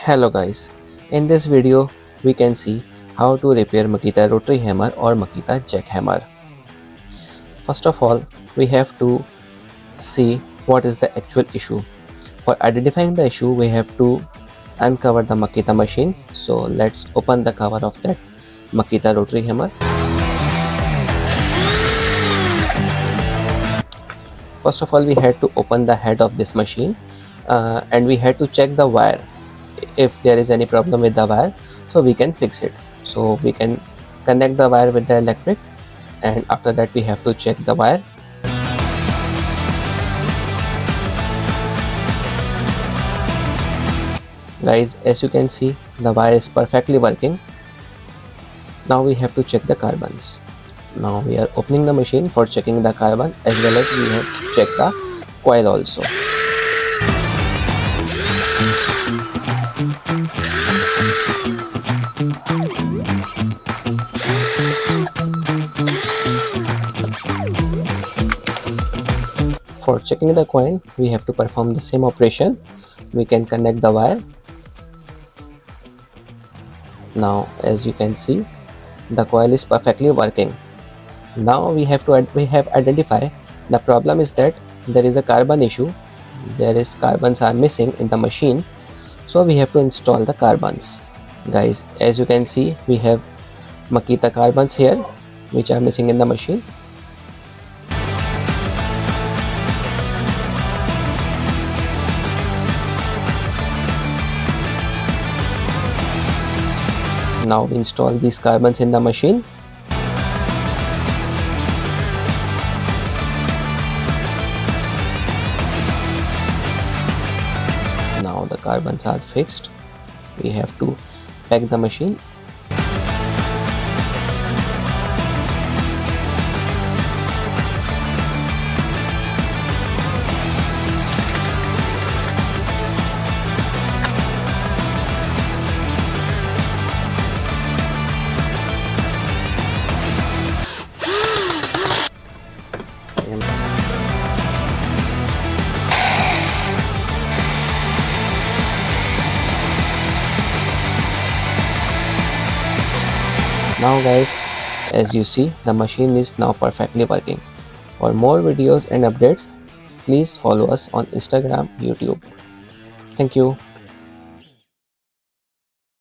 Hello guys, in this video we can see how to repair Makita rotary hammer or Makita jackhammer. First of all, we have to see what is the actual issue. For identifying the issue, we have to uncover the Makita machine. So let's open the cover of that Makita rotary hammer. First of all, we had to open the head of this machine and we had to check the wire. If there is any problem with the wire, so we can fix it. So we can connect the wire with the electric, and after that we have to check the wire. Guys, as you can see, the wire is perfectly working. Now we have to check the carbons. Now we are opening the machine for checking the carbon, as well as we have to check the coil also. For checking the coil, we have to perform the same operation. We can connect the wire. Now, as you can see, the coil is perfectly working. Now we have identified the problem is that there is a carbon issue. Carbons are missing in the machine, so we have to install the carbons. Guys, as you can see, we have Makita carbons here which are missing in the machine. Now we install these carbons in the machine. Now the carbons are fixed. We have to pack the machine. Now guys, as you see, the machine is now perfectly working. For more videos and updates, please follow us on Instagram, YouTube. Thank you.